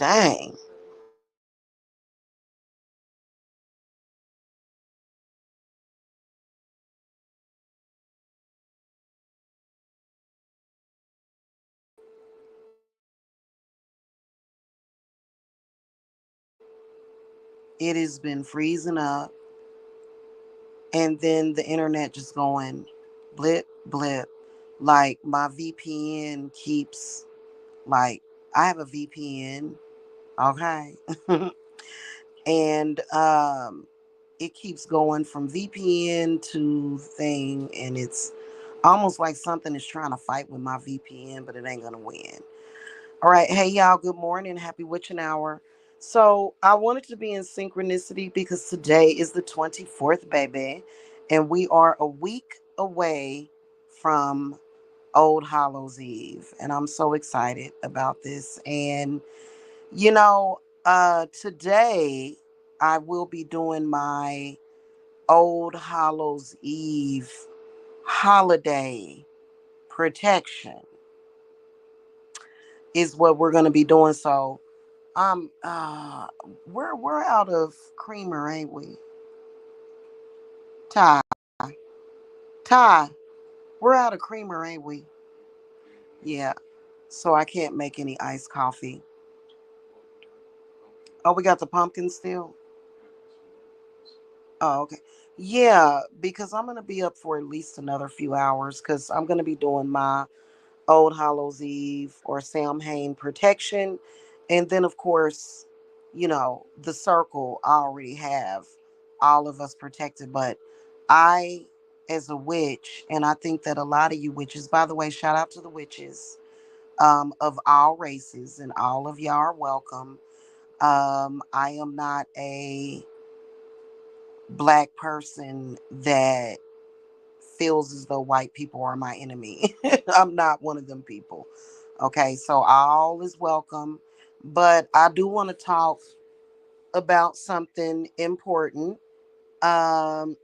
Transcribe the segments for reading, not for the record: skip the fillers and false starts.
Dang. It has been freezing up, and then the internet just going blip, blip. Like my VPN keeps, like, I have a VPN, okay? And it keeps going from VPN to thing, and it's almost like something is trying to fight with my VPN, but it ain't gonna win. All right, hey y'all, good morning, happy witching hour. So I wanted to be in synchronicity because today is the 24th, baby, and we are a week away from Old Hallows Eve, and I'm so excited about this. And you know, today I will be doing my Old Hallows Eve holiday protection is what we're going to be doing. So, we're out of creamer, ain't we? Ty, Ty, we're out of creamer, ain't we? Yeah. So I can't make any iced coffee. Oh, we got the pumpkin still. Oh, okay. Yeah, because I'm gonna be up for at least another few hours because I'm gonna be doing my Old Hallows Eve or Samhain protection. And then, of course, the circle I already have all of us protected. But I, as a witch, and I think that a lot of you witches, by the way, shout out to the witches of all races, and all of y'all are welcome. I am not a black person that feels as though white people are my enemy. I'm not one of them people. Okay, so all is welcome. But I do want to talk about something important. Um,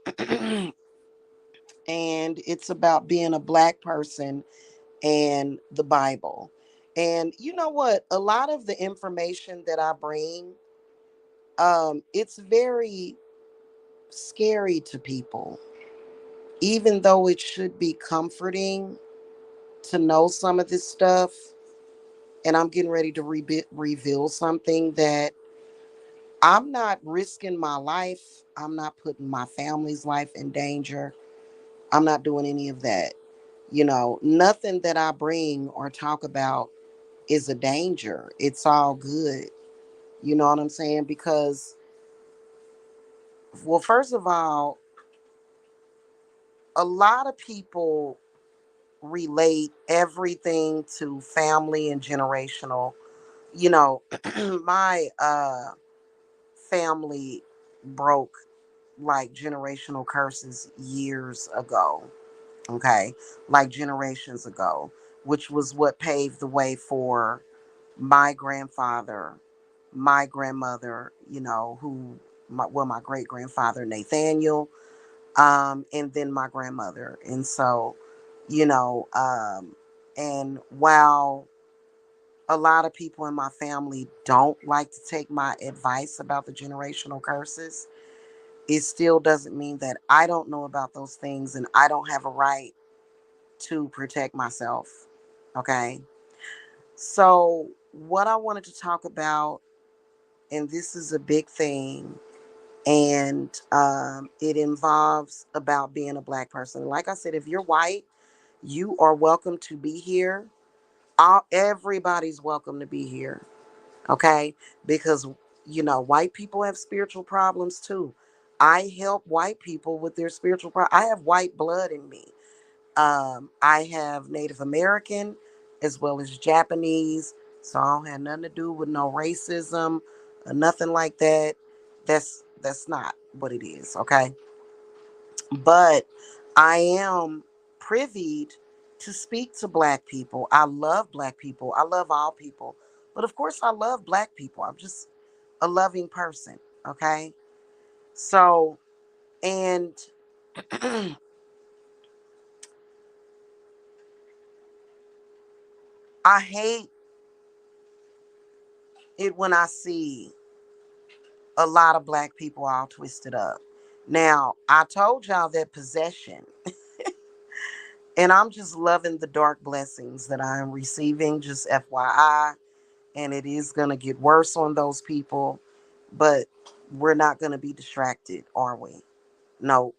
and it's about being a black person and the Bible. And you know what? A lot of the information that I bring, it's very scary to people, even though it should be comforting to know some of this stuff. And I'm getting ready to reveal something that I'm not risking my life. I'm not putting my family's life in danger. I'm not doing any of that. Nothing that I bring or talk about is a danger. It's all good. You know what I'm saying? Because, well, first of all, a lot of people relate everything to family and generational. You know, my family broke like generational curses years ago, okay? Like generations ago, which was what paved the way for my grandfather, my grandmother, my great grandfather, Nathaniel, and then my grandmother. And so, you know, um, and while a lot of people in my family don't like to take my advice about the generational curses, it still doesn't mean that I don't know about those things and I don't have a right to protect myself. Okay. So, what I wanted to talk about, and this is a big thing, and it involves about being a black person. Like I said, if you're white, you are welcome to be here. Everybody's welcome to be here. Okay. Because, white people have spiritual problems too. I help white people with their spiritual I have white blood in me. I have Native American as well as Japanese. So I don't have nothing to do with no racism or nothing like that. That's not what it is, okay? But I am privy to speak to black people. I love black people. I love all people. But of course I love black people. I'm just a loving person, okay? So, and I hate it when I see a lot of black people all twisted up. Now, I told y'all that possession, and I'm just loving the dark blessings that I am receiving, just FYI. And it is going to get worse on those people, but we're not going to be distracted, are we? Nope.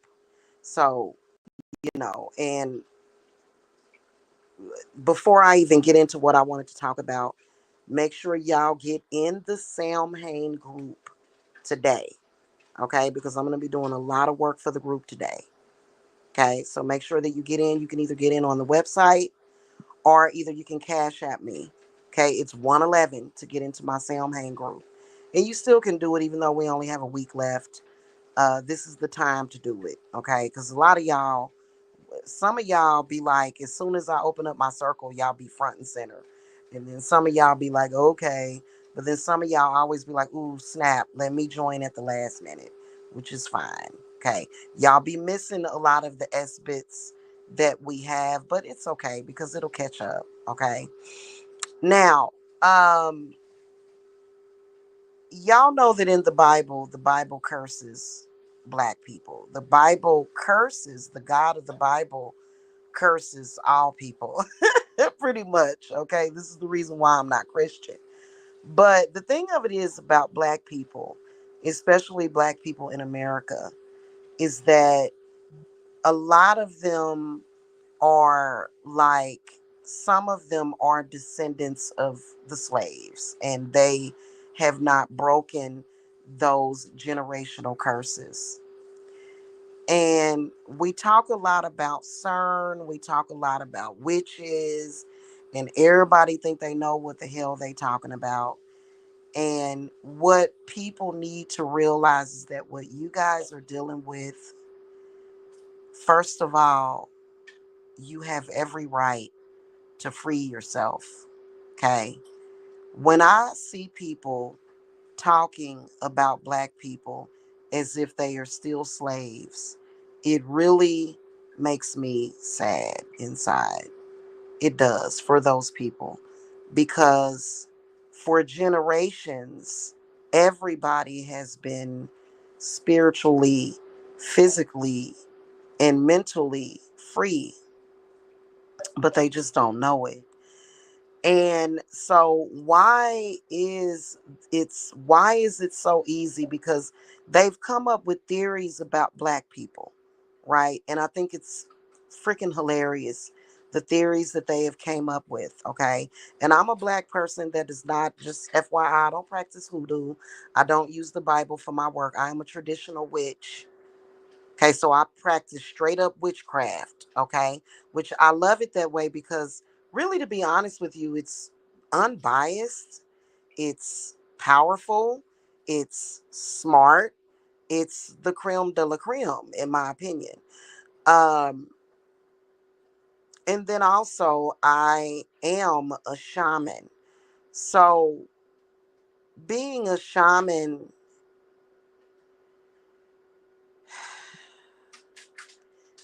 So, and before I even get into what I wanted to talk about, make sure y'all get in the Sam Hain group today, okay? Because I'm going to be doing a lot of work for the group today, okay? So make sure that you get in. You can either get in on the website or either you can cash at me, okay? It's 111 to get into my Sam Hain group. And you still can do it even though we only have a week left. This is the time to do it, okay? Because a lot of y'all, some of y'all be like, as soon as I open up my circle, y'all be front and center. And then some of y'all be like, okay. But then some of y'all always be like, ooh, snap, let me join at the last minute, which is fine. Okay. Y'all be missing a lot of the S bits that we have, but it's okay because it'll catch up. Okay. Now, y'all know that in the Bible curses black people. The Bible curses, the God of the Bible curses all people. Pretty much. Okay. This is the reason why I'm not Christian. But the thing of it is about black people, especially black people in America, is that a lot of them are like, some of them are descendants of the slaves, and they have not broken those generational curses. And we talk a lot about CERN, we talk a lot about witches, and everybody think they know what the hell they talking about. And what people need to realize is that what you guys are dealing with, first of all, you have every right to free yourself. Okay? When I see people talking about black people as if they are still slaves, it really makes me sad inside. It does, for those people, because for generations, everybody has been spiritually, physically, and mentally free, but they just don't know it. And so why is it so easy? Because they've come up with theories about black people, right? And I think it's freaking hilarious, the theories that they have came up with, okay? And I'm a black person that is not, just FYI, I don't practice hoodoo. I don't use the Bible for my work. I am a traditional witch. Okay, so I practice straight up witchcraft, okay? Which I love it that way because, really, to be honest with you, it's unbiased, it's powerful, it's smart, it's the creme de la creme, in my opinion. Um, and then also, I am a shaman. So, being a shaman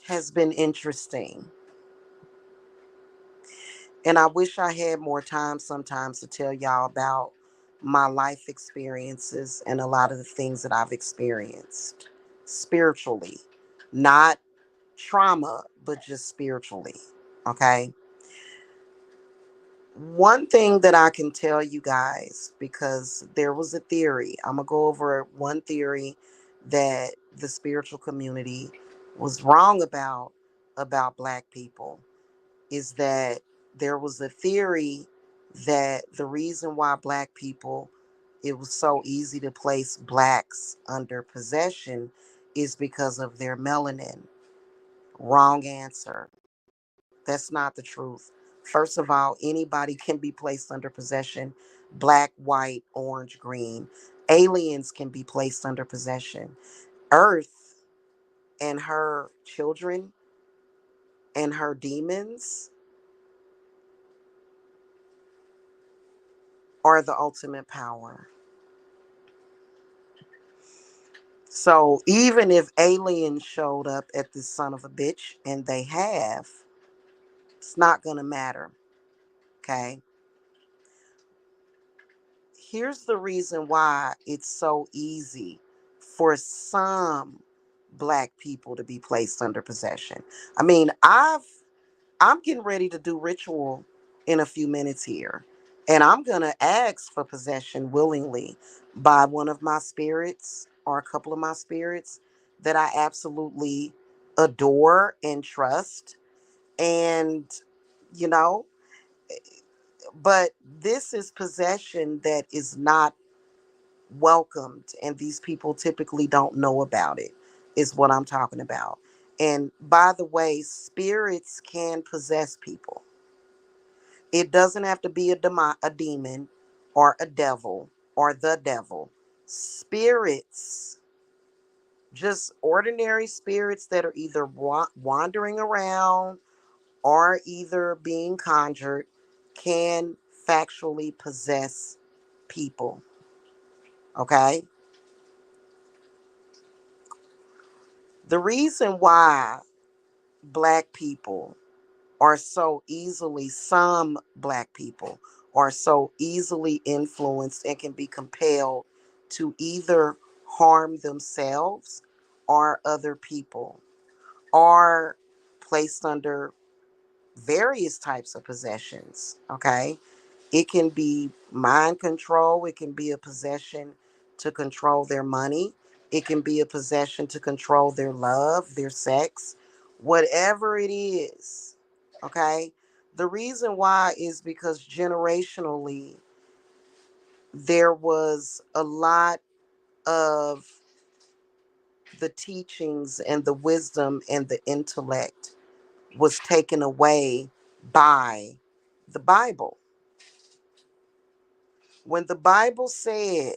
has been interesting. And I wish I had more time sometimes to tell y'all about my life experiences and a lot of the things that I've experienced spiritually, not trauma, but just spiritually. Okay. One thing that I can tell you guys, because there was a theory, I'm going to go over one theory that the spiritual community was wrong about black people, is that there was a theory that the reason why black people, it was so easy to place blacks under possession is because of their melanin. Wrong answer. That's not the truth. First of all, anybody can be placed under possession. Black, white, orange, green. Aliens can be placed under possession. Earth and her children and her demons are the ultimate power. So even if aliens showed up at this son of a bitch, and they have, it's not going to matter. Okay. Here's the reason why it's so easy for some black people to be placed under possession. I mean, I'm getting ready to do ritual in a few minutes here, and I'm going to ask for possession willingly by one of my spirits or a couple of my spirits that I absolutely adore and trust. And, you know, but this is possession that is not welcomed, and these people typically don't know about it, is what I'm talking about. And by the way, spirits can possess people. It doesn't have to be a demon or a devil or the devil. Spirits, just ordinary spirits that are either wandering around or either being conjured, can factually possess people. Okay? The reason why black people are so easily, some black people are so easily influenced and can be compelled to either harm themselves or other people, or placed under various types of possessions. Okay. It can be mind control, it can be a possession to control their money, it can be a possession to control their love, their sex, whatever it is. Okay. The reason why is because generationally there was a lot of the teachings and the wisdom and the intellect was taken away by the Bible. When the Bible said,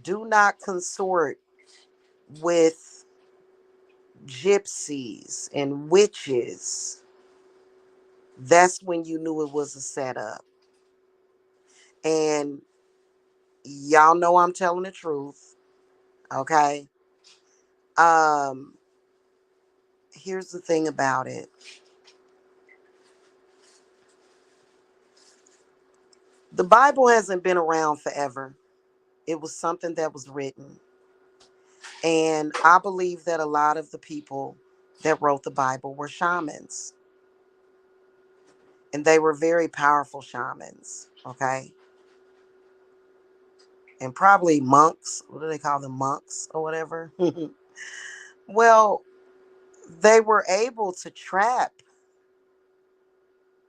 do not consort with gypsies and witches, that's when you knew it was a setup. And y'all know I'm telling the truth. Okay. Um, Here's the thing about it. The Bible hasn't been around forever. It was something that was written. And I believe that a lot of the people that wrote the Bible were shamans. And they were very powerful shamans. Okay. And probably monks. What do they call them? Monks or whatever. Well, they were able to trap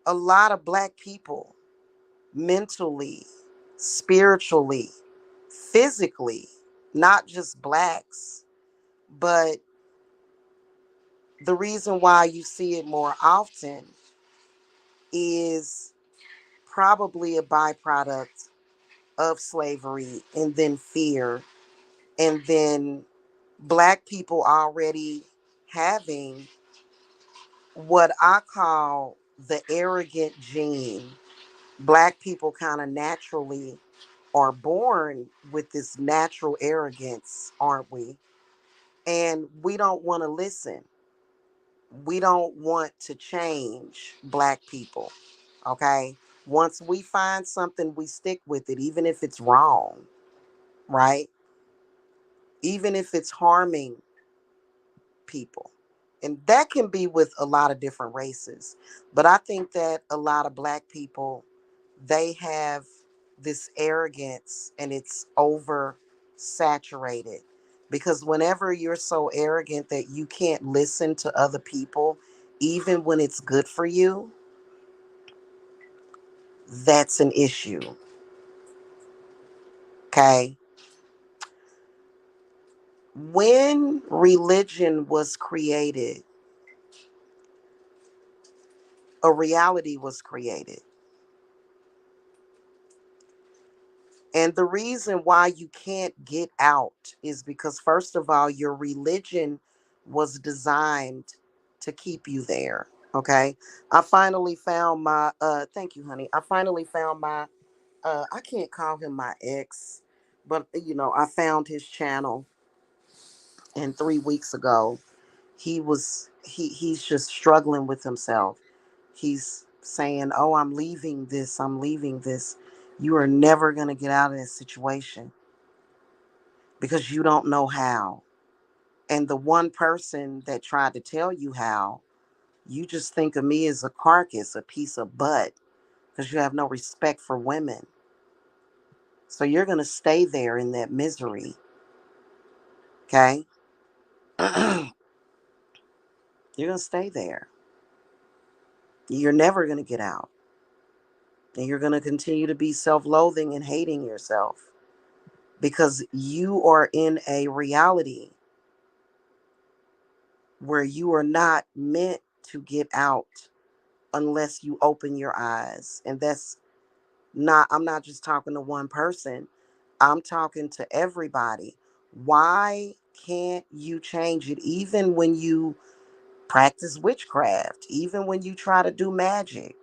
a lot of black people mentally, spiritually, physically, not just blacks, but the reason why you see it more often is probably a byproduct of slavery and then fear, and then black people already having what I call the arrogant gene. Black people kind of naturally are born with this natural arrogance, aren't we? And we don't want to listen. We don't want to change black people. Okay? Once we find something, we stick with it, even if it's wrong, right? Even if it's harming people. And that can be with a lot of different races. But I think that a lot of black people, they have this arrogance and it's over saturated. Because whenever you're so arrogant that you can't listen to other people, even when it's good for you, that's an issue. Okay. When religion was created, a reality was created. And the reason why you can't get out is because, first of all, your religion was designed to keep you there. Okay. I finally found my, thank you, honey. I finally found my, I can't call him my ex, but, I found his channel. And 3 weeks ago, he's just struggling with himself. He's saying, oh, I'm leaving this. I'm leaving this. You are never going to get out of this situation because you don't know how. And the one person that tried to tell you how, you just think of me as a carcass, a piece of butt, because you have no respect for women. So you're going to stay there in that misery. Okay? You're going to stay there. You're never going to get out. And you're going to continue to be self loathing and hating yourself because you are in a reality where you are not meant to get out unless you open your eyes. And that's not, I'm not just talking to one person, I'm talking to everybody. Why can't you change it? Even when you practice witchcraft, even when you try to do magic,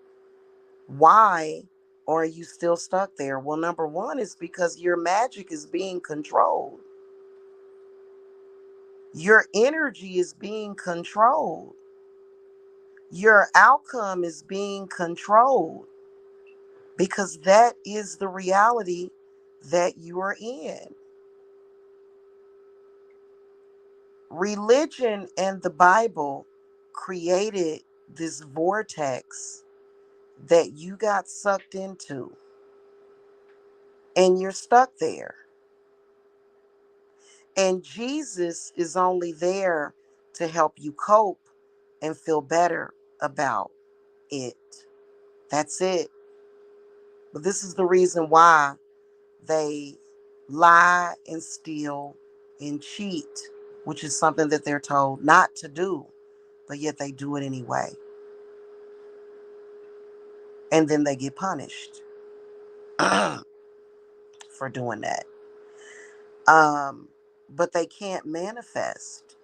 why are you still stuck there? Well, number one is because your magic is being controlled. Your energy is being controlled. Your outcome is being controlled because that is the reality that you are in. Religion and the Bible created this vortex that you got sucked into, and you're stuck there. And Jesus is only there to help you cope and feel better about it. That's it. But this is the reason why they lie and steal and cheat, which is something that they're told not to do, but yet they do it anyway. And then they get punished for doing that. Um, but they can't manifest.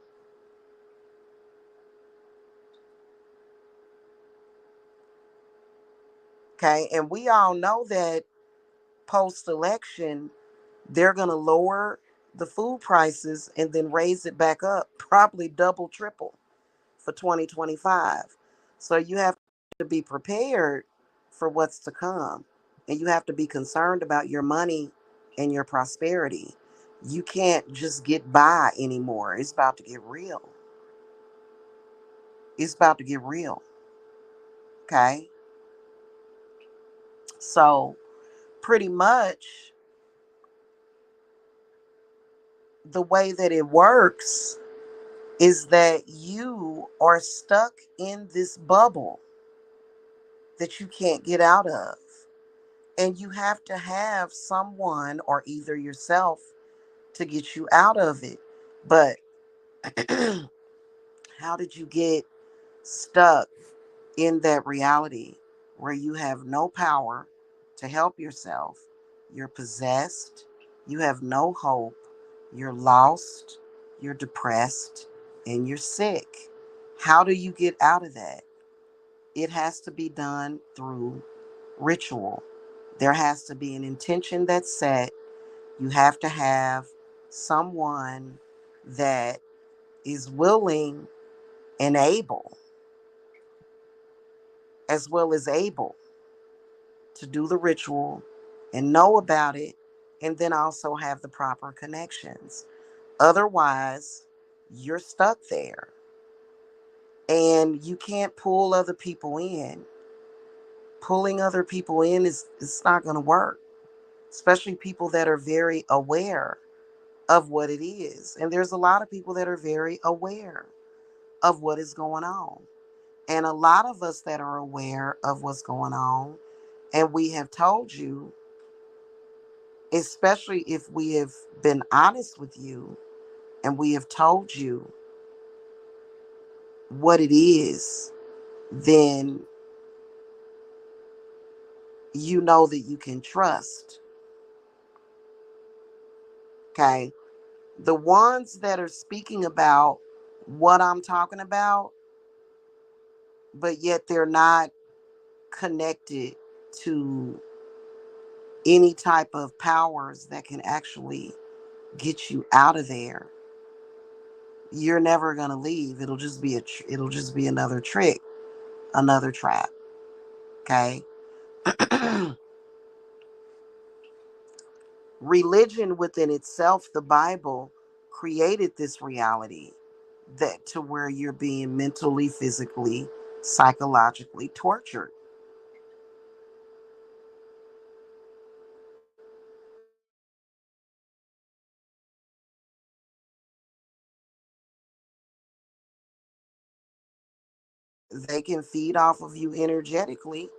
Okay. And we all know that post election, they're going to lower the food prices and then raise it back up, probably double, triple for 2025. So you have to be prepared for what's to come. And you have to be concerned about your money and your prosperity. You can't just get by anymore. It's about to get real. It's about to get real. Okay. So, pretty much the way that it works is that you are stuck in this bubble that you can't get out of. And you have to have someone or either yourself to get you out of it. But how did you get stuck in that reality where you have no power to help yourself? You're possessed, you have no hope, you're lost, you're depressed, and you're sick. How do you get out of that? It has to be done through ritual. There has to be an intention that's set. You have to have someone that is willing and able, as well as able, to do the ritual and know about it, and then also have the proper connections. Otherwise, you're stuck there and you can't pull other people in. Pulling other people in is it's not going to work, especially people that are very aware of what it is. And there's a lot of people that are very aware of what is going on. And a lot of us that are aware of what's going on, and we have told you, especially if we have been honest with you and we have told you what it is, then you know that you can trust. Okay. The ones that are speaking about what I'm talking about, but yet they're not connected to any type of powers that can actually get you out of there, you're never going to leave. It'll just be it'll just be another trick, another trap. Okay. Religion within itself, the Bible, created this reality that to where you're being mentally, physically, psychologically tortured. They can feed off of you energetically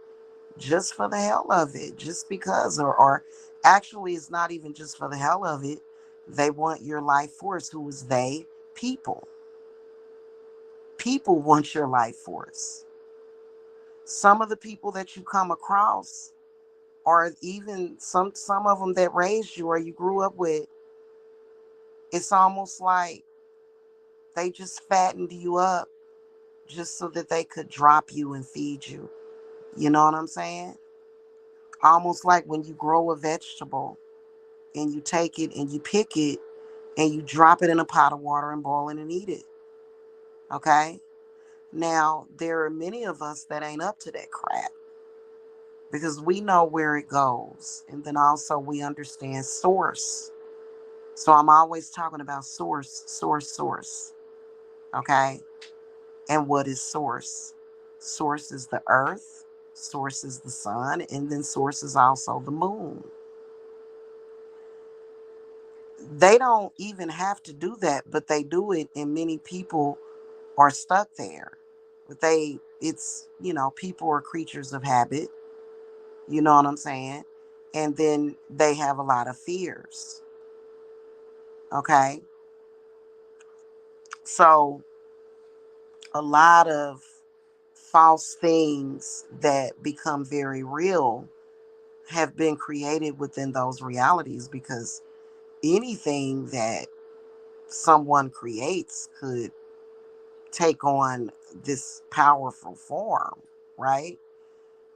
just for the hell of it, just because, or actually, it's not even just for the hell of it. They want your life force. Who is they? People. People want your life force. Some of the people that you come across, or even some of them that raised you or you grew up with, it's almost like they just fattened you up just so that they could drop you and feed you. You know what I'm saying? Almost like when you grow a vegetable and you take it and you pick it and you drop it in a pot of water and boil it and eat it. Okay? Now, there are many of us that ain't up to that crap because we know where it goes. And then also we understand source. So I'm always talking about source, source, source. Okay? And what is source? Source is the earth, source is the sun, and then source is also the moon. They don't even have to do that, but they do it, and many people are stuck there. But people are creatures of habit, you know what I'm saying? And then they have a lot of fears, okay? So, a lot of false things that become very real have been created within those realities because anything that someone creates could take on this powerful form, right?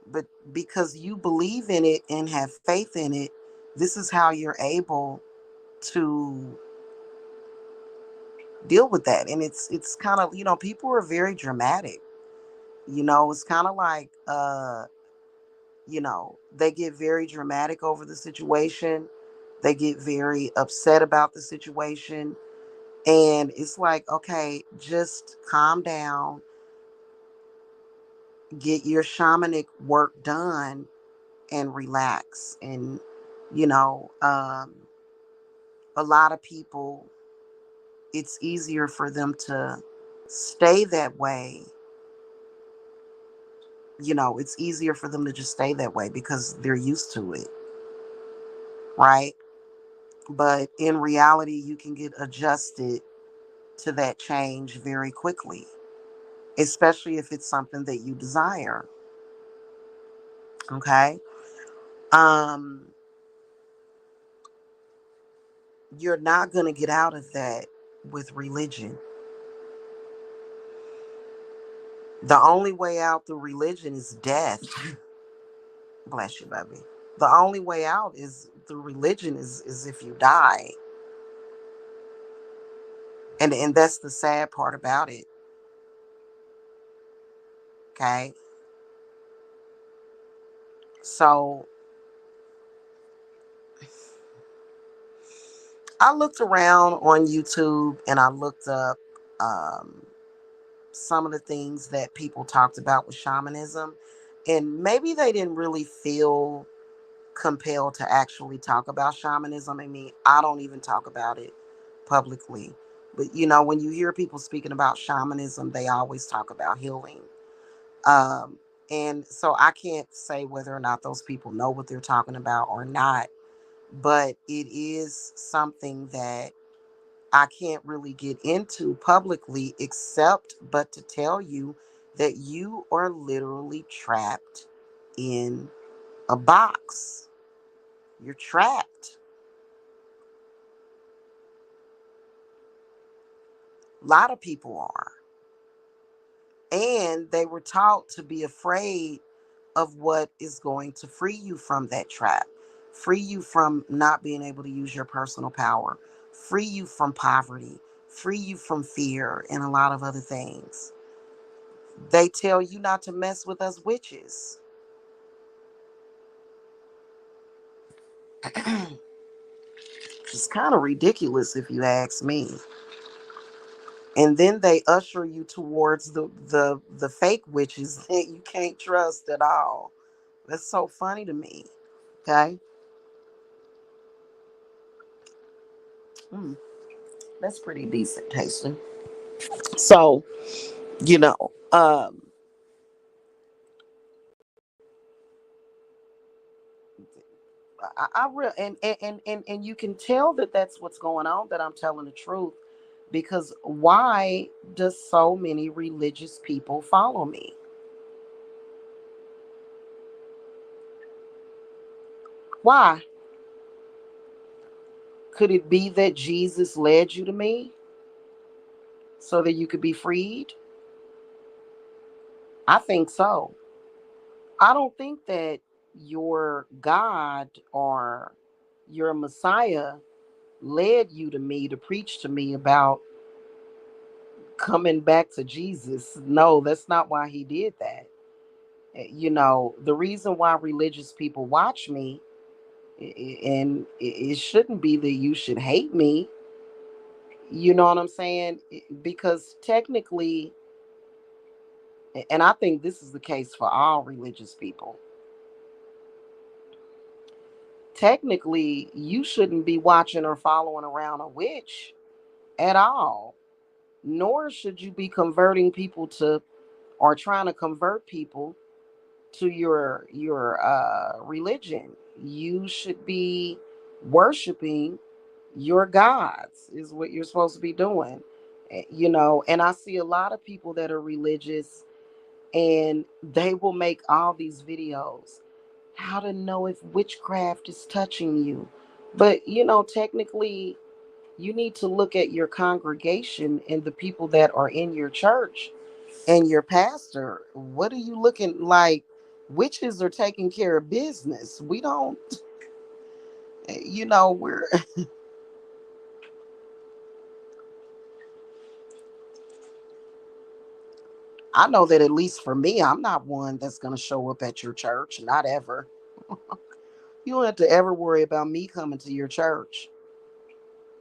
But because you believe in it and have faith in it, this is how you're able to deal with that. And it's kind of, people are very dramatic. It's kind of like they get very dramatic over the situation. They get very upset about the situation. And it's like, okay, just calm down, get your shamanic work done, and relax. And, you know, um, a lot of people, it's easier for them to stay that way. It's easier for them to just stay that way because they're used to it, right? But in reality, you can get adjusted to that change very quickly, especially if it's something that you desire. Okay. Um, you're not going to get out of that with religion. The only way out through religion is death. Bless you, baby. The only way out is through religion is if you die. And that's the sad part about it. Okay. So I looked around on YouTube and I looked up um, some of the things that people talked about with shamanism. And maybe they didn't really feel compelled to actually talk about shamanism. I mean, I don't even talk about it publicly. But when you hear people speaking about shamanism, they always talk about healing. Um, and so I can't say whether or not those people know what they're talking about or not, but it is something that I can't really get into publicly except but to tell you that you are literally trapped in a box. You're trapped. A lot of people are. And they were taught to be afraid of what is going to free you from that trap, free you from not being able to use your personal power, free you from poverty, free you from fear, and a lot of other things. They tell you not to mess with us witches. is kind of ridiculous if you ask me. And then they usher you towards the fake witches that you can't trust at all. That's so funny to me. Okay. Mm, that's pretty decent tasting. So, you know, I real and you can tell that that's what's going on, that I'm telling the truth, because why does so many religious people follow me? Why? Could it be that Jesus led you to me so that you could be freed? I think so. I don't think that your God or your Messiah led you to me to preach to me about coming back to Jesus. No, that's not why he did that. The reason why religious people watch me, and it shouldn't be that you should hate me. You know what I'm saying? Because technically, and I think this is the case for all religious people, technically, you shouldn't be watching or following around a witch at all. Nor should you be converting people to, or trying to convert people to your religion. You should be worshiping your gods, is what you're supposed to be doing. And I see a lot of people that are religious, and they will make all these videos, how to know if witchcraft is touching you. But technically, you need to look at your congregation and the people that are in your church and your pastor. What are you looking like? Witches are taking care of business. We don't, we're, I know that at least for me, I'm not one that's going to show up at your church. Not ever. You don't have to ever worry about me coming to your church.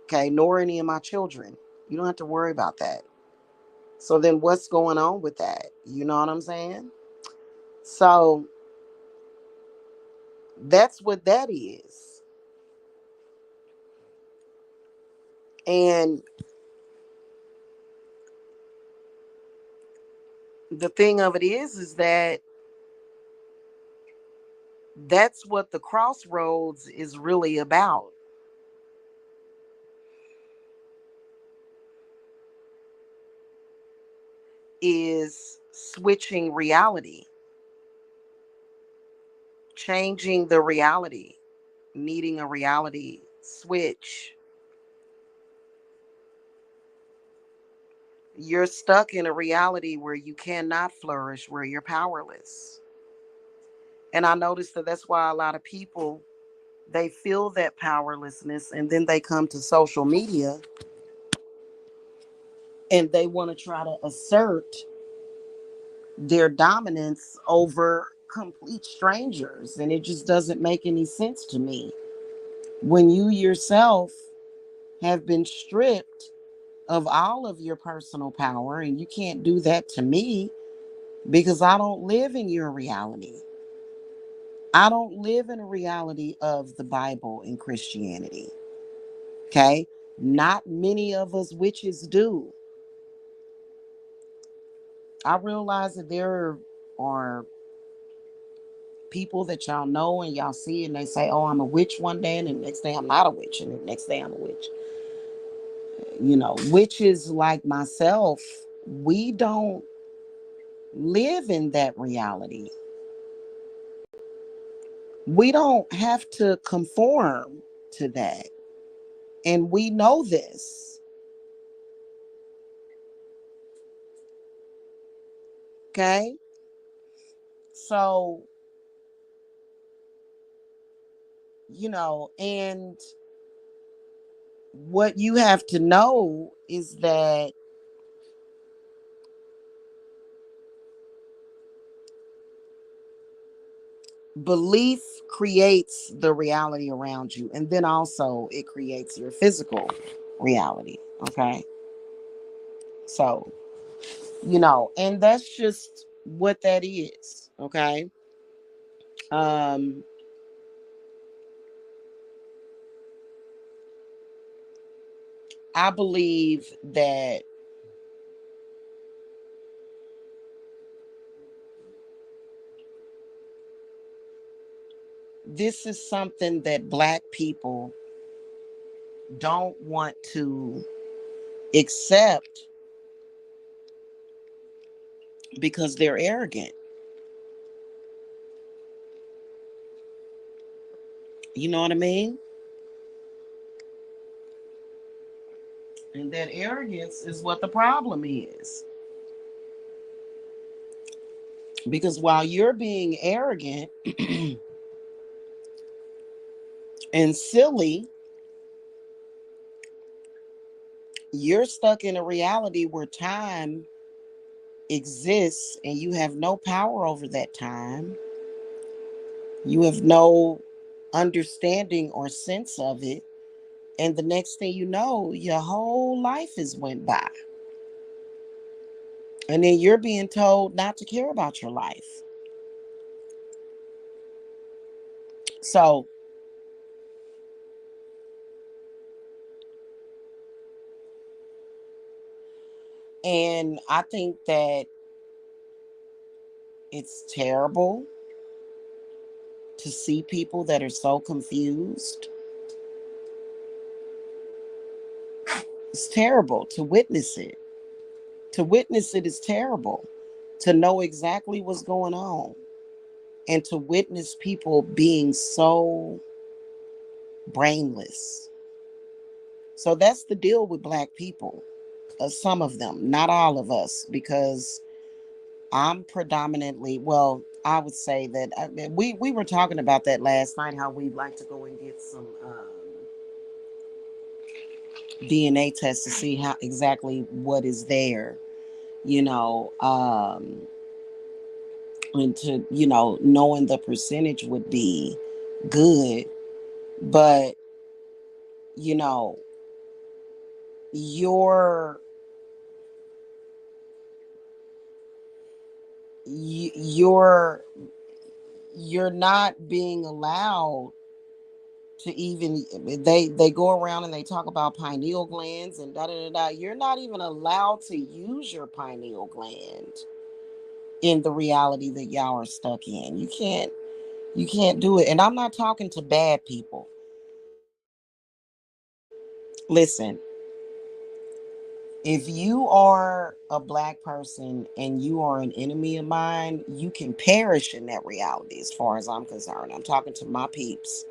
Okay. Nor any of my children. You don't have to worry about that. So then what's going on with that? You know what I'm saying? So that's what that is. And the thing of it is that that's what the crossroads is really about, is switching reality, changing the reality, needing a reality switch. You're stuck in a reality where you cannot flourish, where you're powerless. And I noticed that that's why a lot of people, they feel that powerlessness, and then they come to social media and they want to try to assert their dominance over complete strangers. And it just doesn't make any sense to me when you yourself have been stripped of all of your personal power, and you can't do that to me because I don't live in your reality. I don't live in a reality of the Bible and Christianity. Okay. Not many of us witches do. I realize that there are people that y'all know and y'all see, and they say, oh, I'm a witch one day, and the next day I'm not a witch, and the next day I'm a witch. Witches like myself, we don't live in that reality. We don't have to conform to that. And we know this. Okay. So, and what you have to know is that Belief creates the reality around you, and then also it creates your physical reality. Okay. So, and that's just what that is. Okay. Um, I believe that this is something that Black people don't want to accept because they're arrogant. You know what I mean? And that arrogance is what the problem is. Because while you're being arrogant and silly, you're stuck in a reality where time exists and you have no power over that time. You have no understanding or sense of it. And the next thing you know, your whole life has went by. And then you're being told not to care about your life. So, and I think that it's terrible to see people that are so confused. It's terrible to witness it. To witness it is terrible. To know exactly what's going on and to witness people being so brainless. So that's the deal with Black people. Some of them, not all of us, because I'm predominantly, well, I would say that we were talking about that last night, how we'd like to go and get some DNA tests to see how exactly what is there, you know, and to, knowing the percentage would be good. But, you know, you're you're you're not being allowed to even, they go around and they talk about pineal glands and da da da da. You're not even allowed to use your pineal gland in the reality that y'all are stuck in. You can't do it. And I'm not talking to bad people. Listen, if you are a Black person and you are an enemy of mine, you can perish in that reality as far as I'm concerned. I'm talking to my peeps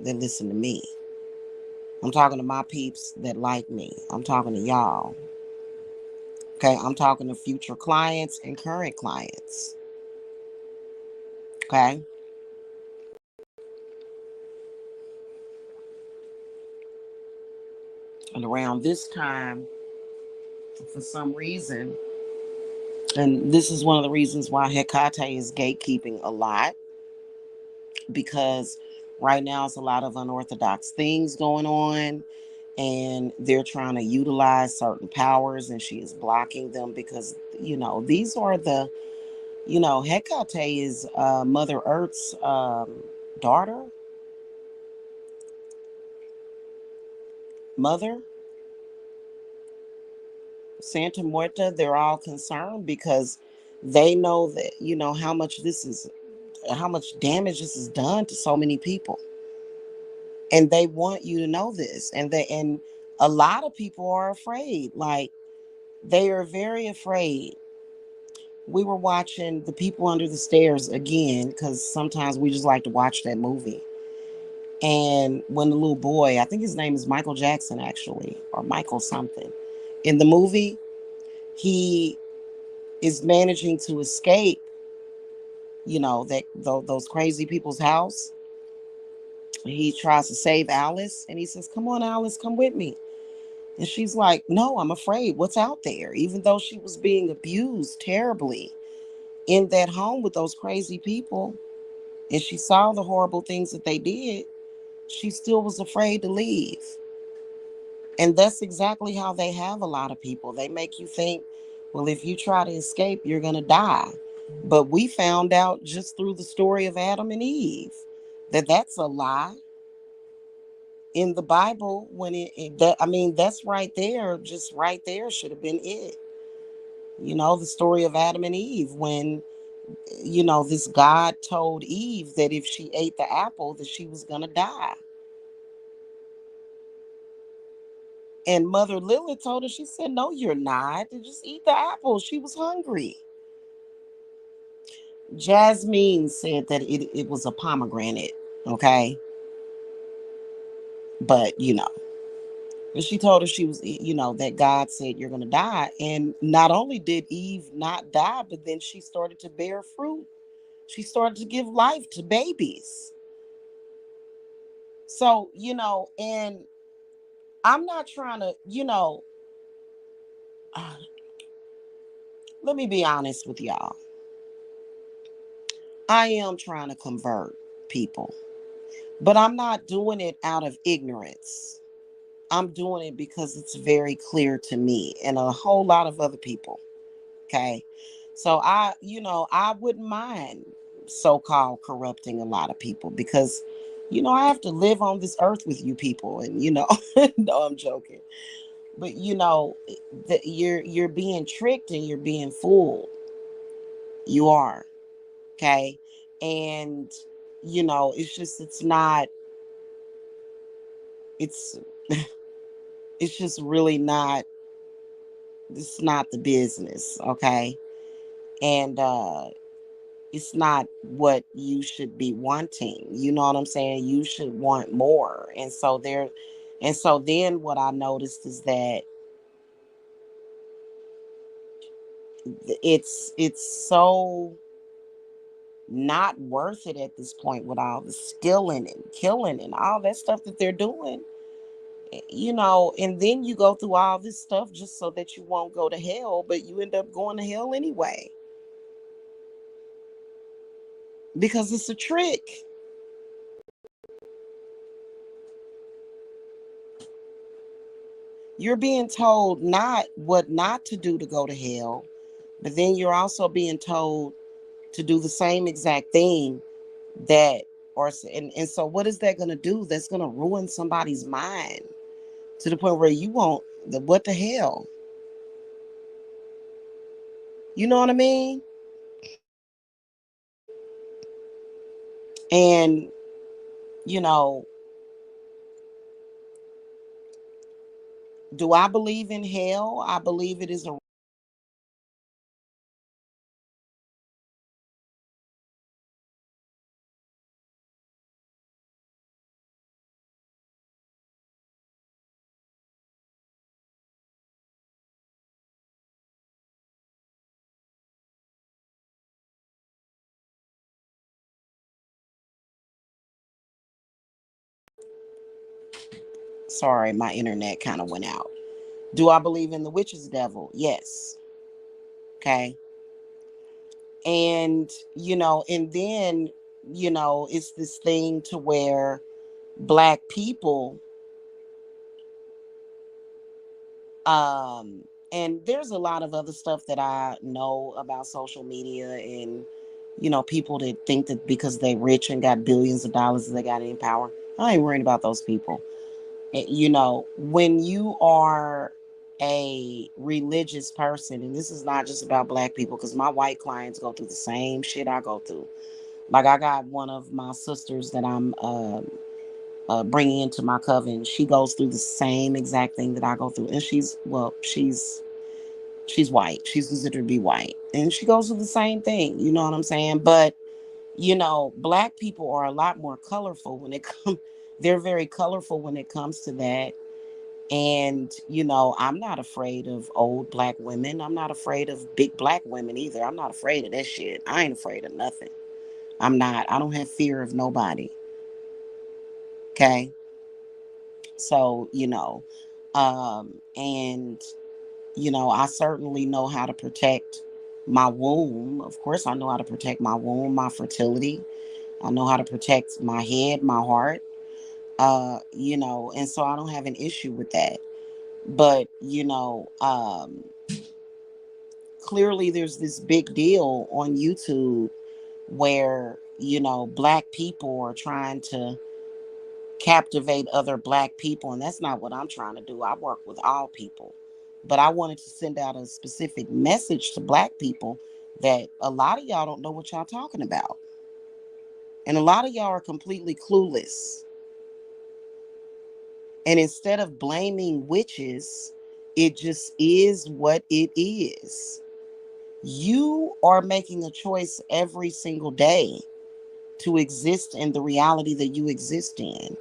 that listen to me. I'm talking to my peeps that like me. I'm talking to y'all. Okay, I'm talking to future clients and current clients. Okay. And around this time, for some reason, and this is one of the reasons why Hecate is gatekeeping a lot, because right now it's a lot of unorthodox things going on and they're trying to utilize certain powers and she is blocking them because these are the Hecate is Mother Earth's daughter, mother, Santa Muerta. They're all concerned because they know that how much damage this has done to so many people, and they want you to know this, and a lot of people are afraid, like they are very afraid. We were watching The People Under the Stairs again because sometimes we just like to watch that movie. And when the little boy, I think his name is Michael Jackson actually, or Michael something, in the movie, he is managing to escape, those crazy people's house. He tries to save Alice and he says, "Come on, Alice, come with me." And she's like, "No, I'm afraid. What's out there?" Even though she was being abused terribly in that home with those crazy people, and she saw the horrible things that they did, she still was afraid to leave. And that's exactly how they have a lot of people. They make you think, well, if you try to escape, you're going to die. But we found out just through the story of Adam and Eve that that's a lie. In the Bible, when that, I mean, that's right there, just right there should have been it. The story of Adam and Eve, when this God told Eve that if she ate the apple that she was going to die. And Mother Lilith told her, she said, no, you're not. Just eat the apple. She was hungry. Jasmine said that it was a pomegranate. Okay. But, and she told her she was, that God said you're going to die. And not only did Eve not die, but then she started to bear fruit. She started to give life to babies. So, and I'm not trying to, let me be honest with y'all. I am trying to convert people, but I'm not doing it out of ignorance. I'm doing it because it's very clear to me and a whole lot of other people. Okay. So I wouldn't mind so-called corrupting a lot of people because, I have to live on this earth with you people. And, no, I'm joking. But, that you're being tricked and you're being fooled. You are. Okay. And, it's not, it's, it's just really not, it's not the business. Okay. And, it's not what you should be wanting. You know what I'm saying? You should want more. And so then what I noticed is that it's so not worth it at this point with all the stealing and killing and all that stuff that they're doing. And then you go through all this stuff just so that you won't go to hell, but you end up going to hell anyway because it's a trick. You're being told not what not to do to go to hell, but then you're also being told to do the same exact thing that, and so what is that going to do? That's going to ruin somebody's mind to the point where you won't, what the hell? You know what I mean? And, you know, do I believe in hell? I believe it is a sorry, my internet kind of went out. Do I believe in the witch's devil? Yes. Okay. And, and then, it's this thing to where black people, and there's a lot of other stuff that I know about social media and, people that think that because they rich and got billions of dollars, they got any power. I ain't worried about those people. When you are a religious person, and this is not just about black people, because my white clients go through the same shit I go through. Like I got one of my sisters that I'm bringing into my coven. She goes through the same exact thing that I go through, and she's white. She's considered to be white, and she goes through the same thing. You know what I'm saying? But black people are a lot more colorful when it comes. They're very colorful when it comes to that. And I'm not afraid of old black women. I'm not afraid of big black women either. I'm not afraid of that shit. I ain't afraid of nothing. I'm not. I don't have fear of nobody. Okay. So, and, I certainly know how to protect my womb. Of course, I know how to protect my womb, my fertility. I know how to protect my head, my heart, and so I don't have an issue with that. But, clearly there's this big deal on YouTube where, black people are trying to captivate other black people. And that's not what I'm trying to do. I work with all people. But I wanted to send out a specific message to black people that a lot of y'all don't know what y'all talking about. And a lot of y'all are completely clueless. And instead of blaming witches, it just is what it is. You are making a choice every single day to exist in the reality that you exist in.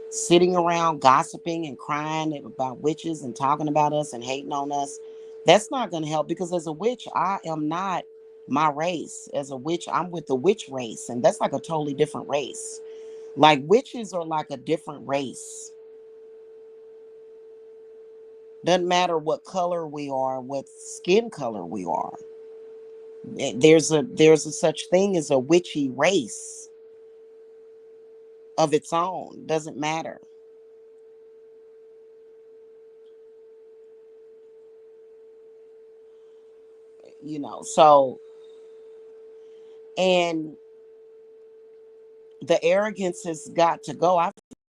Sitting around gossiping and crying about witches and talking about us and hating on us, that's not going to help, because as a witch, I am not my race. As a witch, I'm with the witch race, and that's like a totally different race. Like, witches are like a different race. Doesn't matter what color we are, what skin color we are. There's a such thing as a witchy race of its own. Doesn't matter. So, and the arrogance has got to go. I've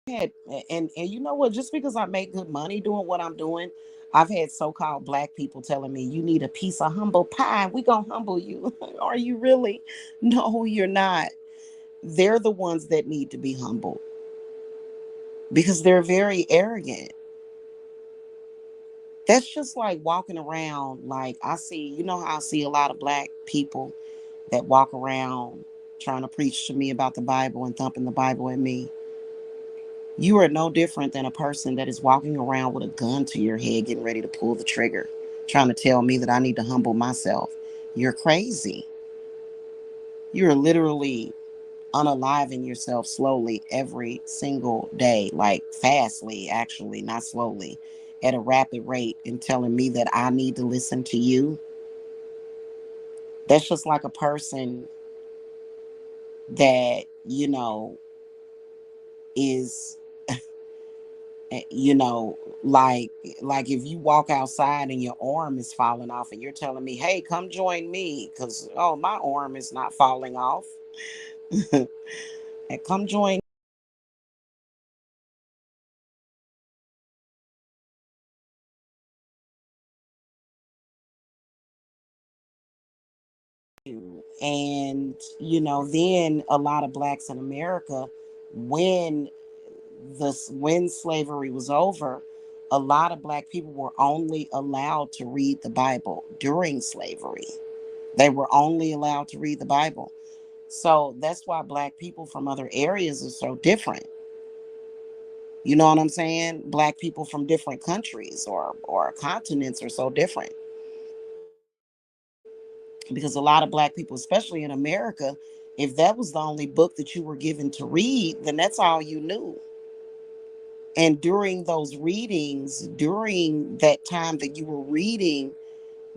had, and you know what, just because I make good money doing what I'm doing, I've had so-called black people telling me, you need a piece of humble pie, we gonna humble you. Are you really? No, you're not. They're the ones that need to be humbled, because they're very arrogant. That's just like walking around, like, I see, how I see a lot of black people that walk around trying to preach to me about the Bible and thumping the Bible at me. You are no different than a person that is walking around with a gun to your head, getting ready to pull the trigger, trying to tell me that I need to humble myself. You're crazy. You're literally unaliving yourself slowly every single day, like fastly, actually, not slowly, at a rapid rate, and telling me that I need to listen to you. That's just like a person that, is you know like if you walk outside and your arm is falling off and you're telling me, hey, come join me, because, oh, my arm is not falling off. And come join you. And then a lot of blacks in America, when when slavery was over, a lot of black people were only allowed to read the Bible during slavery. They were only allowed to read the Bible. So that's why black people from other areas are so different. You know what I'm saying? Black people from different countries or continents are so different, because a lot of black people, especially in America, if that was the only book that you were given to read, then that's all you knew. And during those readings, during that time that you were reading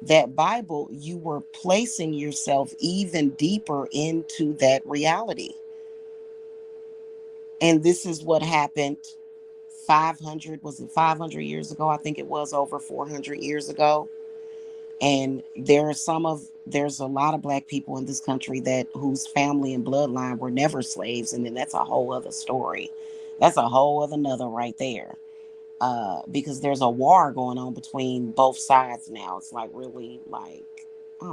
that Bible, you were placing yourself even deeper into that reality. And this is what happened 500, was it 500 years ago? I think it was over 400 years ago. And there's a lot of black people in this country that whose family and bloodline were never slaves. And then that's a whole other story. That's a whole other another right there. Because there's a war going on between both sides now. It's like, really, like,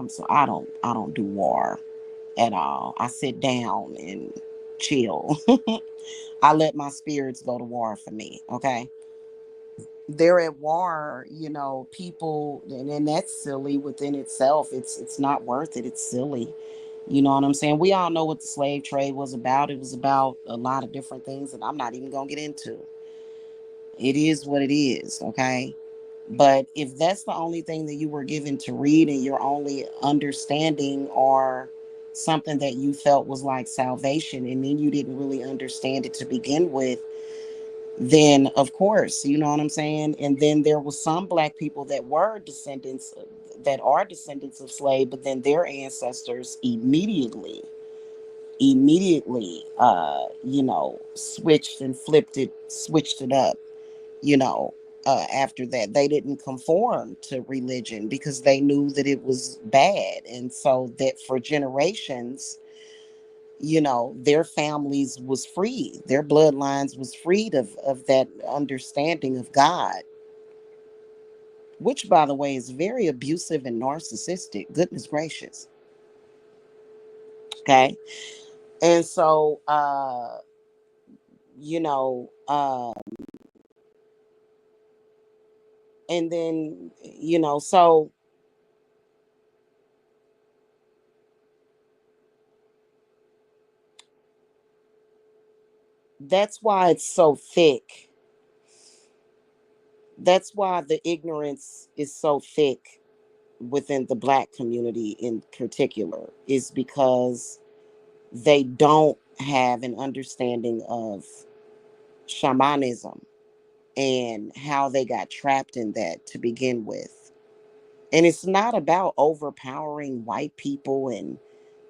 so I don't do war at all. I sit down and chill. I let my spirits go to war for me. Okay. They're at war, people, and that's silly within itself. It's not worth it. It's silly. You know what I'm saying? We all know what the slave trade was about. It was about a lot of different things that I'm not even gonna get into. It is what it is, okay? But if that's the only thing that you were given to read, and your only understanding, or something that you felt was like salvation, and then you didn't really understand it to begin with, then of course, you know what I'm saying? And then there was some black people that were descendants, that are descendants of slave, but then their ancestors immediately, switched it up, you know. After that, they didn't conform to religion because they knew that it was bad. And so that for generations, their families was free, their bloodlines was freed of that understanding of God, which, by the way, is very abusive and narcissistic. Goodness gracious. Okay. And so, you know, and then, so that's why it's so thick. That's why the ignorance is so thick within the Black community in particular, is because they don't have an understanding of shamanism and how they got trapped in that to begin with. And it's not about overpowering white people and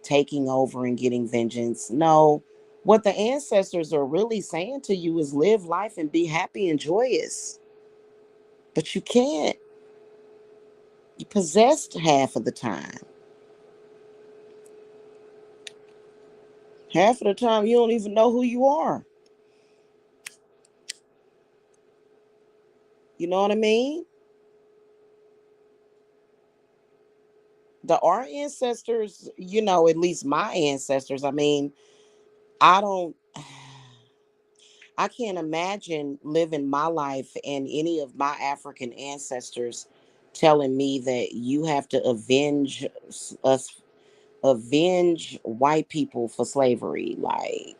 taking over and getting vengeance. No, what the ancestors are really saying to you is live life and be happy and joyous. But you can't. You possessed half of the time. Half of the time, you don't even know who you are. You know what I mean? Our ancestors, at least my ancestors, I mean, I don't, I can't imagine living my life and any of my African ancestors telling me that you have to us, avenge white people for slavery. Like,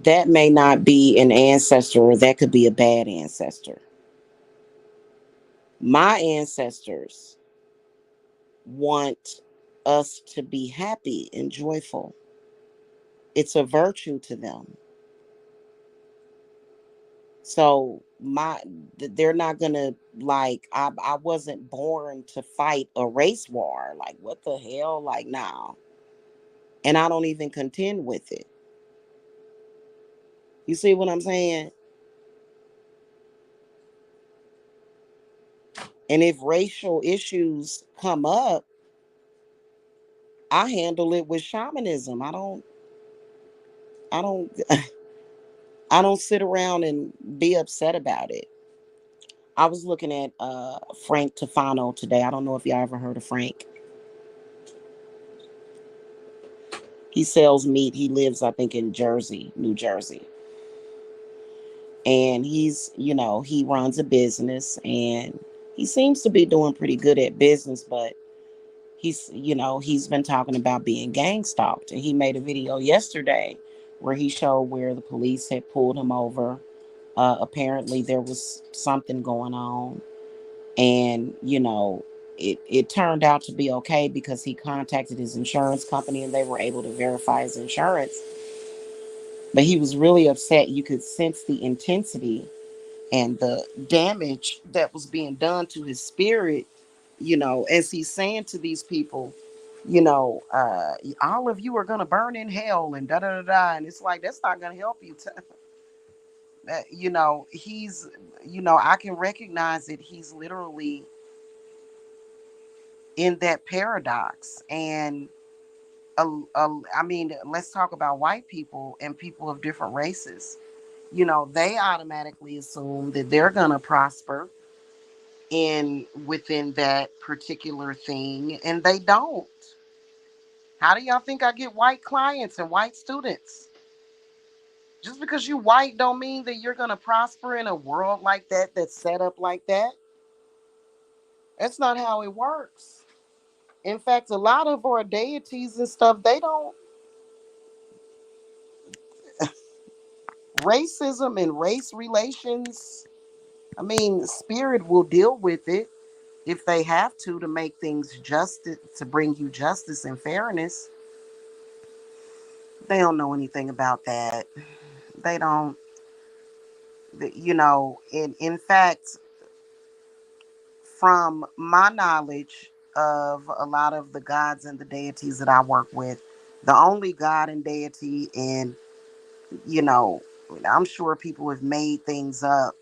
that may not be an ancestor, or that could be a bad ancestor. My ancestors want us to be happy and joyful. It's a virtue to them. So they're not gonna, like, I wasn't born to fight a race war. Like, what the hell? Like, nah. And I don't even contend with it. You see what I'm saying? And if racial issues come up, I handle it with shamanism. I don't I don't sit around and be upset about it. I was looking at Frank Tofano today. I don't know if y'all ever heard of Frank. He sells meat. He lives, I think, in Jersey, New Jersey. And he runs a business, and he seems to be doing pretty good at business, but he's been talking about being gang stalked. And he made a video yesterday where he showed where the police had pulled him over. Apparently there was something going on, and it turned out to be okay because he contacted his insurance company and they were able to verify his insurance. But he was really upset. You could sense the intensity and the damage that was being done to his spirit, as he's saying to these people, all of you are going to burn in hell and da da da da. And it's like, that's not going to help you. He's, I can recognize that he's literally in that paradox. And I mean, let's talk about white people and people of different races. They automatically assume that they're going to prosper in within that particular thing, and they don't. How do y'all think I get white clients and white students? Just because you white don't mean that you're going to prosper in a world like that, that's set up like that. That's not how it works. In fact, a lot of our deities and stuff, they don't. Racism and race relations, I mean, spirit will deal with it if they have to make things justice, to bring you justice and fairness. They don't know anything about that. They don't, in fact, from my knowledge of a lot of the gods and the deities that I work with, The only God and deity, and you know, I'm sure people have made things up,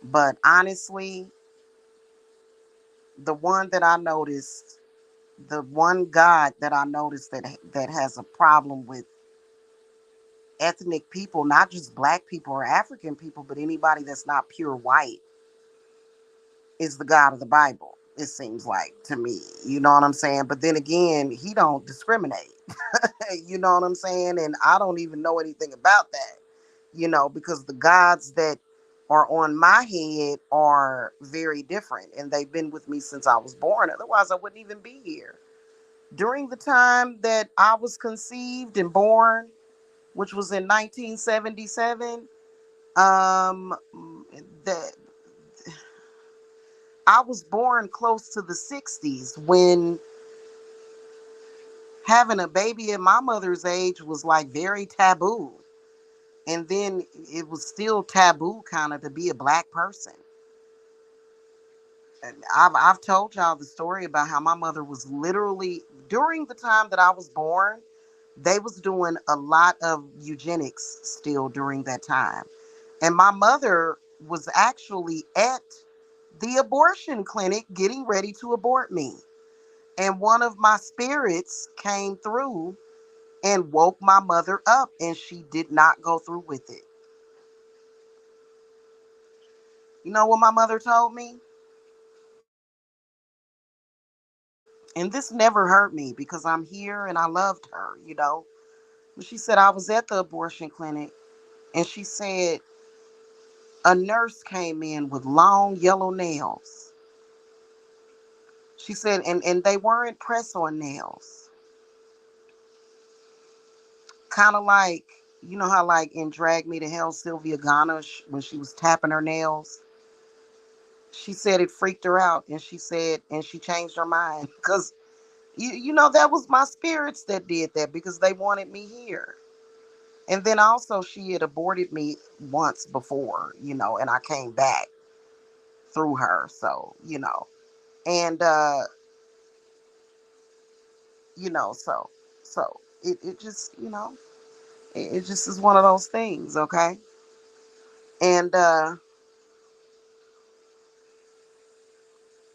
but honestly, the one that I noticed, the one God that I noticed that has a problem with ethnic people, not just black people or African people, but anybody that's not pure white, is the God of the Bible. It seems like to me, you know what I'm saying. But then again, he don't discriminate. You know what I'm saying, and I don't even know anything about that. Because the gods that are on my head are very different, and they've been with me since I was born. Otherwise, I wouldn't even be here. During the time that I was conceived and born, which was in 1977, um, the I was born close to the 60s when having a baby at my mother's age was like very taboo. And then it was still taboo kind of to be a black person. And I've told y'all the story about how my mother was literally, during the time that I was born, they was doing a lot of eugenics still during that time. And my mother was actually at the abortion clinic getting ready to abort me. And one of my spirits came through and woke my mother up, and she did not go through with it. You know what my mother told me? And this never hurt me because I'm here and I loved her. But she said, I was at the abortion clinic, and she said a nurse came in with long yellow nails. She said, and they weren't press on nails. Kind of like, you know how like in Drag Me to Hell, Sylvia Garner, when she was tapping her nails, she said it freaked her out, and she said, and she changed her mind because that was my spirits that did that because they wanted me here. And then also she had aborted me once before, and I came back through her. So. And so it just, it just is one of those things, okay? And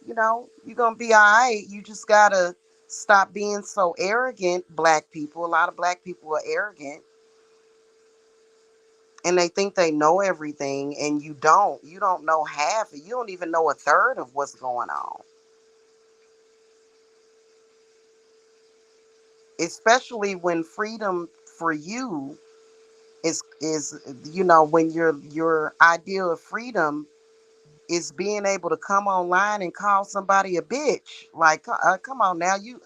you're gonna be all right. You just gotta stop being so arrogant, black people. A lot of black people are arrogant, and they think they know everything, and you don't know half. You don't even know a third of what's going on. Especially when freedom for you is when your idea of freedom is being able to come online and call somebody a bitch. Like, come on now, you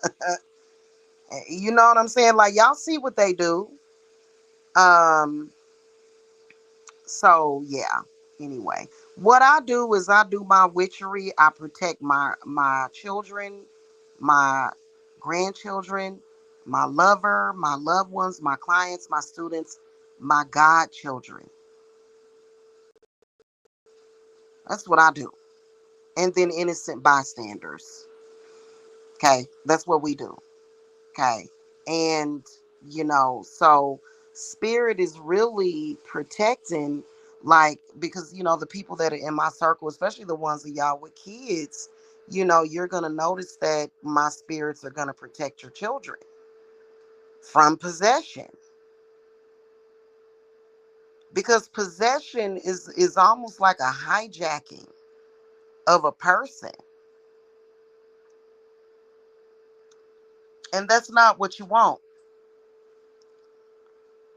know what I'm saying? Like, y'all see what they do. Um, so yeah. Anyway, what I do is I do my witchery. I protect my children, my grandchildren, my lover, my loved ones, my clients, my students, my godchildren. That's what I do. And then innocent bystanders. Okay, that's what we do. Okay. And, so spirit is really protecting, like, because, the people that are in my circle, especially the ones of y'all with kids, you're going to notice that my spirits are going to protect your children from possession. Because possession is almost like a hijacking of a person. And that's not what you want.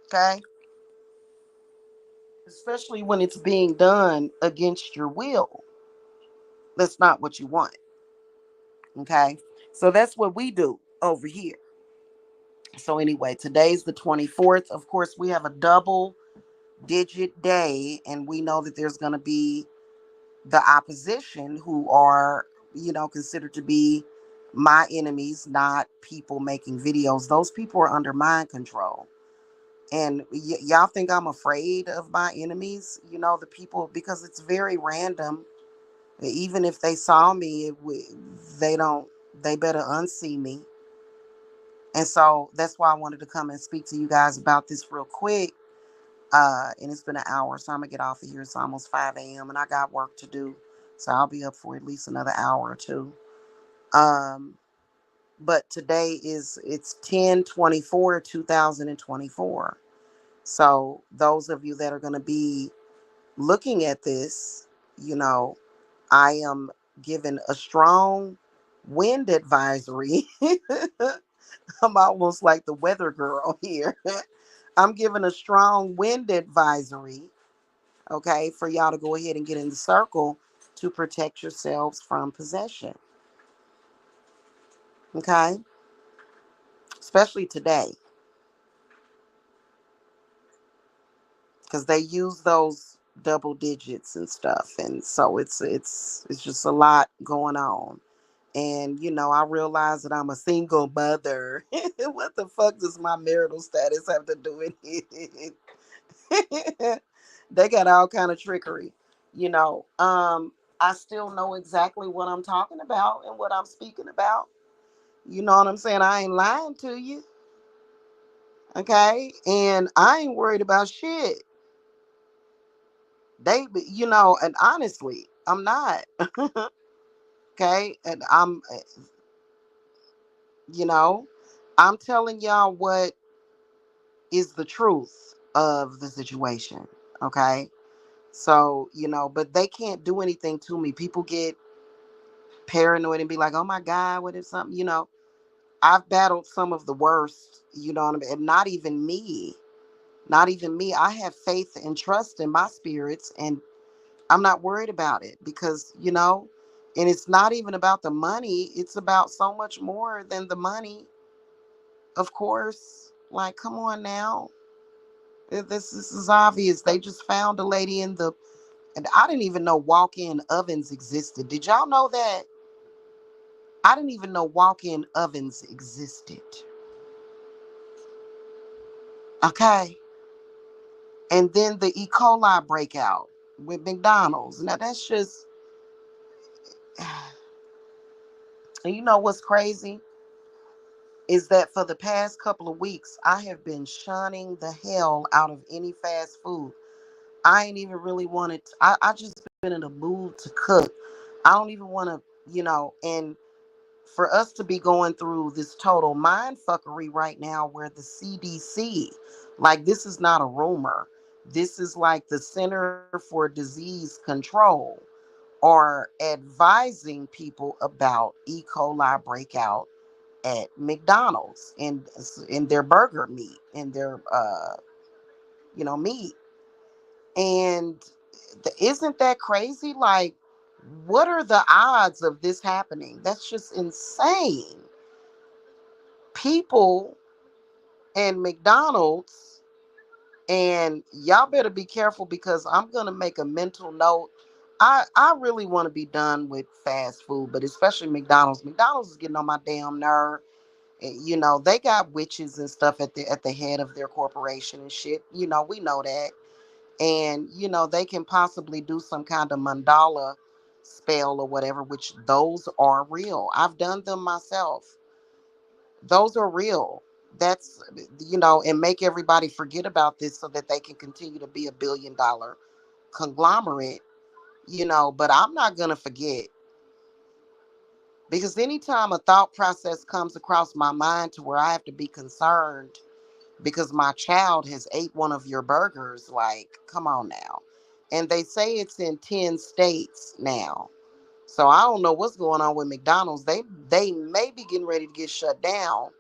Okay. Especially when it's being done against your will. That's not what you want. Okay. So that's what we do over here. So anyway, today's the 24th. Of course, we have a double digit day, and we know that there's going to be the opposition who are, considered to be my enemies, not people making videos. Those people are under mind control. And y'all think I'm afraid of my enemies, the people, because it's very random. Even if they saw me, they don't, they better unsee me. And so that's why I wanted to come and speak to you guys about this real quick. And it's been an hour, so I'm gonna get off of here. It's almost 5 a.m. and I got work to do. So I'll be up for at least another hour or two. Um, but today it's 10/24, 2024. So those of you that are gonna be looking at this, you know, I am given a strong wind advisory. I'm almost like the weather girl here. I'm giving a strong wind advisory, okay, for y'all to go ahead and get in the circle to protect yourselves from possession, okay? Especially today, because they use those double digits and stuff, and so it's just a lot going on. And I realize that I'm a single mother. What the fuck does my marital status have to do with it? They got all kind of trickery. I still know exactly what I'm talking about and what I'm speaking about. You know what I'm saying? I ain't lying to you. Okay. And I ain't worried about shit. And honestly, I'm not. Okay. And you know, I'm telling y'all what is the truth of the situation. Okay. So, but they can't do anything to me. People get paranoid and be like, oh my God, what is something, I've battled some of the worst, you know what I mean? And not even me. Not even me. I have faith and trust in my spirits, and I'm not worried about it because, and it's not even about the money. It's about so much more than the money, of course. Like, come on now. This is obvious. They just found a lady and I didn't even know walk-in ovens existed. Did y'all know that? I didn't even know walk-in ovens existed. Okay. And then the E. coli breakout with McDonald's. Now that's just, and you know what's crazy is that for the past couple of weeks, I have been shunning the hell out of any fast food. I ain't even really wanted to, I just been in a mood to cook. I don't even want to, and for us to be going through this total mind fuckery right now where the CDC, like, this is not a rumor. This is like the Center for Disease Control are advising people about E. coli breakout at McDonald's and in their burger meat and their meat. And isn't that crazy? Like, what are the odds of this happening? That's just insane. People and McDonald's, and y'all better be careful because I'm gonna make a mental note. I really want to be done with fast food, but especially McDonald's. McDonald's is getting on my damn nerve. They got witches and stuff at the head of their corporation and shit. We know that. And they can possibly do some kind of mandala spell or whatever, which those are real. I've done them myself. Those are real. That's, and make everybody forget about this so that they can continue to be a $1 billion conglomerate, but I'm not going to forget, because anytime a thought process comes across my mind to where I have to be concerned because my child has ate one of your burgers, like, come on now. And they say it's in 10 states now. So I don't know what's going on with McDonald's. They may be getting ready to get shut down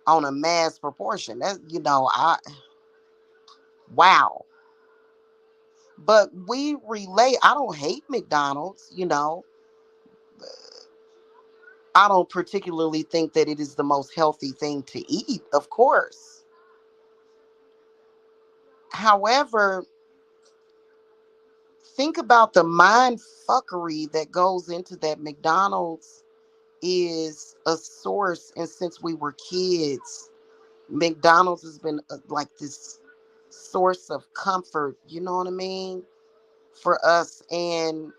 on a mass proportion. That, wow. But we relate. I don't hate McDonald's, I don't particularly think that it is the most healthy thing to eat, of course. However, think about the mind fuckery that goes into that. McDonald's is a source, and since we were kids, McDonald's has been like this source of comfort, you know what I mean, for us. And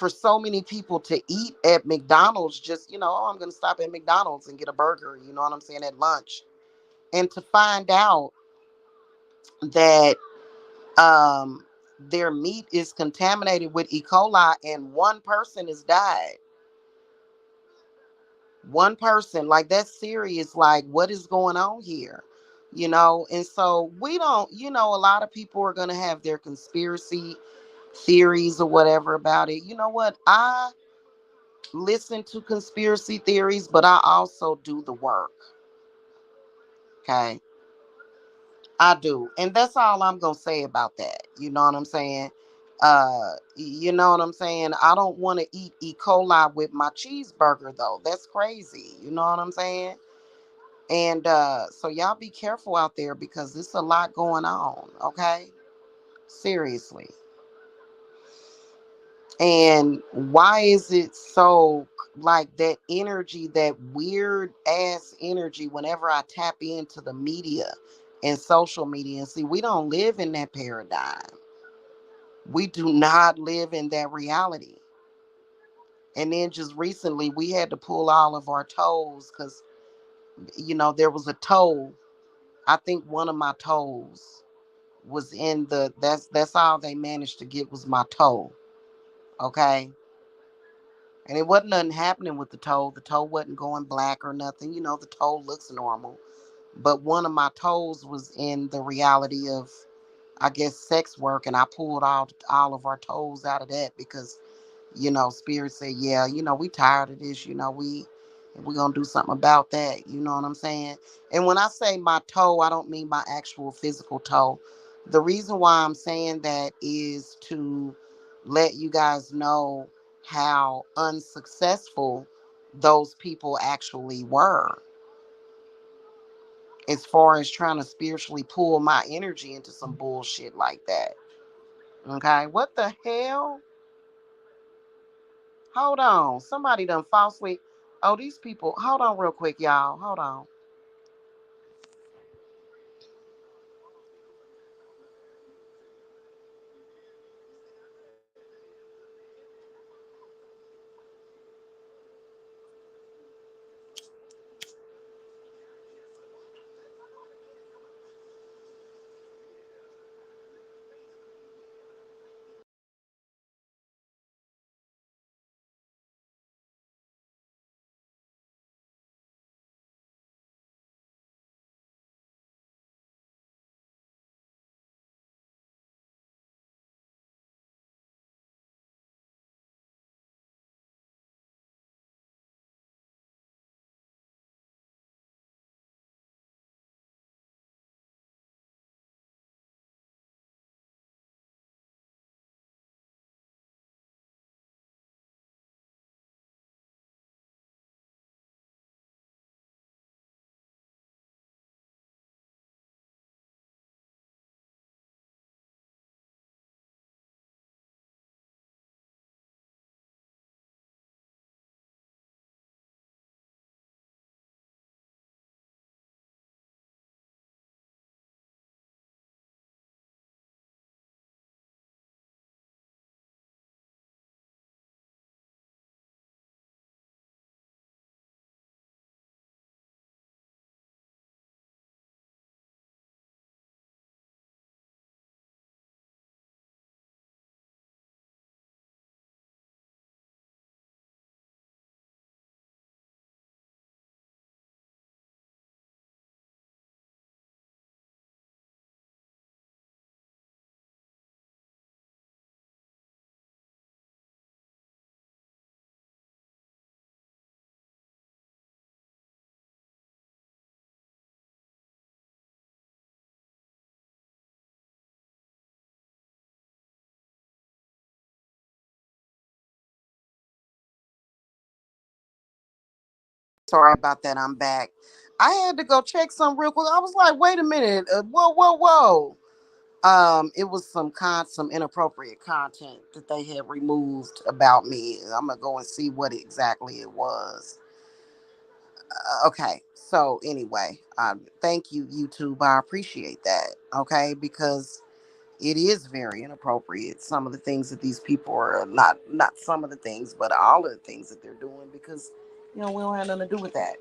for so many people to eat at McDonald's, just, oh, I'm going to stop at McDonald's and get a burger, you know what I'm saying, at lunch. And to find out that their meat is contaminated with E. coli and one person has died. One person, like, that's serious. Like, what is going on here? And so we don't, a lot of people are going to have their conspiracy theories or whatever about it. You know what? I listen to conspiracy theories, but I also do the work. Okay. I do. And that's all I'm going to say about that. You know what I'm saying? You know what I'm saying? I don't want to eat E. coli with my cheeseburger though. That's crazy. You know what I'm saying? And so y'all be careful out there because there's a lot going on, okay? Seriously. And why is it so, like, that energy, that weird ass energy, whenever I tap into the media and social media? And see, we don't live in that paradigm. We do not live in that reality. And then just recently, we had to pull all of our toes because, there was a toe. I think one of my toes was in that's all they managed to get was my toe. Okay. And it wasn't nothing happening with the toe. The toe wasn't going black or nothing. The toe looks normal. But one of my toes was in the reality of, I guess, sex work. And I pulled all of our toes out of that because, Spirit said, yeah, we tired of this. We're going to do something about that. You know what I'm saying? And when I say my toe, I don't mean my actual physical toe. The reason why I'm saying that is to let you guys know how unsuccessful those people actually were as far as trying to spiritually pull my energy into some bullshit like that. Okay, what the hell? Hold on. Somebody done falsely. Oh, these people. Hold on real quick, y'all. Hold on. Sorry about that. I'm back. I had to go check some real quick. I was like, wait a minute. Whoa, whoa, whoa. It was some inappropriate content that they had removed about me. I'm gonna go and see what exactly it was. Okay, so anyway, thank you, YouTube. I appreciate that. Okay, because It is very inappropriate. Some of the things that these people are not some of the things, but all of the things that they're doing because we don't have nothing to do with that.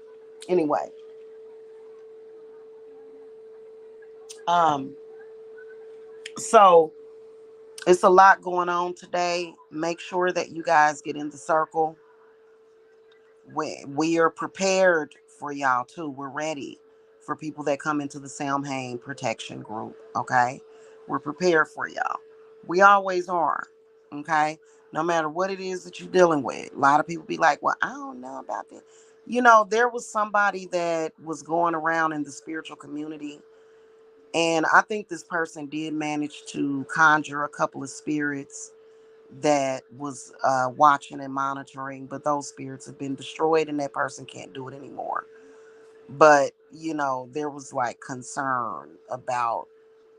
Anyway, um, so it's a lot going on today. Make sure that you guys get in the circle. We are prepared for y'all too. We're ready for people that come into the Samhain protection group. Okay, we're prepared for y'all. We always are. Okay, no matter what it is that you're dealing with. A lot of people be like, "Well, I don't know about this." There was somebody that was going around in the spiritual community, and I think this person did manage to conjure a couple of spirits that was watching and monitoring, but those spirits have been destroyed and that person can't do it anymore. But there was like concern about,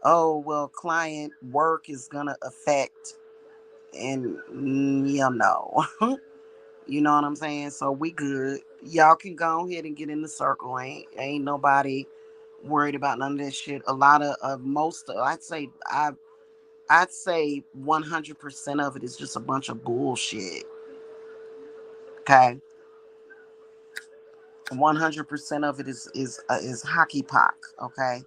oh well, client work is gonna affect, and no. You know what I'm saying? So we good. Y'all can go ahead and get in the circle. Ain't nobody worried about none of this shit. A lot of most I'd say 100% of it is just a bunch of bullshit. Okay, 100% of it is hockey pock. Okay,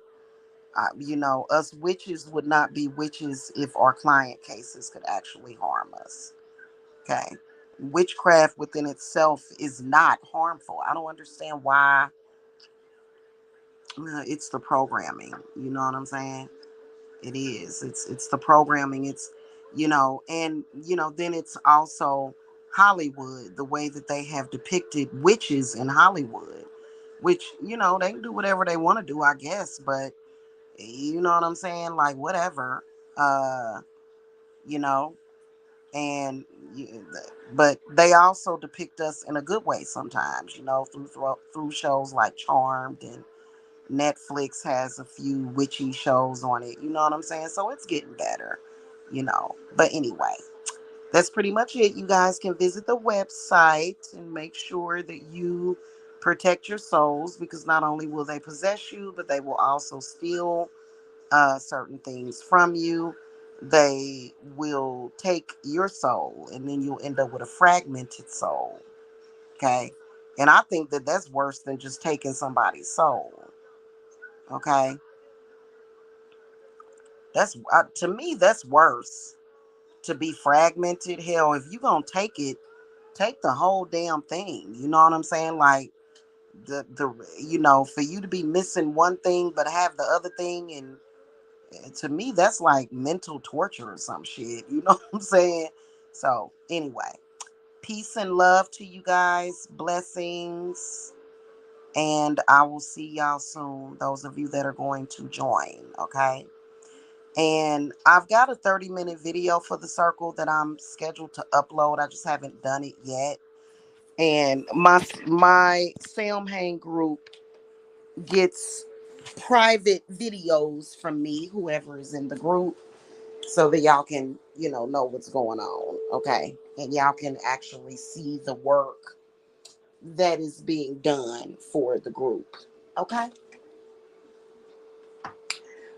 us witches would not be witches if our client cases could actually harm us. Okay, witchcraft within itself is not harmful. I don't understand why. It's the programming. You know what I'm saying? It is. It's the programming. It's and then it's also Hollywood, the way that they have depicted witches in Hollywood, which they can do whatever they want to do, I guess, but you know what I'm saying, like whatever, uh, you know, and but they also depict us in a good way sometimes, through shows like Charmed, and Netflix has a few witchy shows on it. You know what I'm saying? So it's getting better, But anyway, that's pretty much it. You guys can visit the website and make sure that you protect your souls, because not only will they possess you, but they will also steal certain things from you. They will take your soul, and then you'll end up with a fragmented soul. Okay. And I think that that's worse than just taking somebody's soul. Okay. That's to me, that's worse. To be fragmented, hell, if you gonna take it, take the whole damn thing. You know what I'm saying? Like the for you to be missing one thing but have the other thing, and to me that's like mental torture or some shit. You know what I'm saying? So anyway, peace and love to you guys. Blessings. And I will see y'all soon. Those of you that are going to join. Okay. And I've got a 30-minute video for the circle that I'm scheduled to upload. I just haven't done it yet. And my Sam Hang group gets private videos from me, whoever is in the group, so that y'all can, know what's going on. Okay. And y'all can actually see the work that is being done for the group. Okay.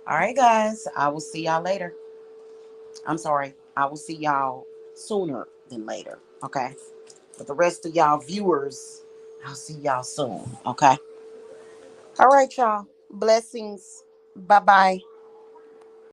All right, guys. I will see y'all later. I'm sorry. I will see y'all sooner than later. Okay. But the rest of y'all viewers, I'll see y'all soon. Okay. All right, y'all. Blessings. Bye bye.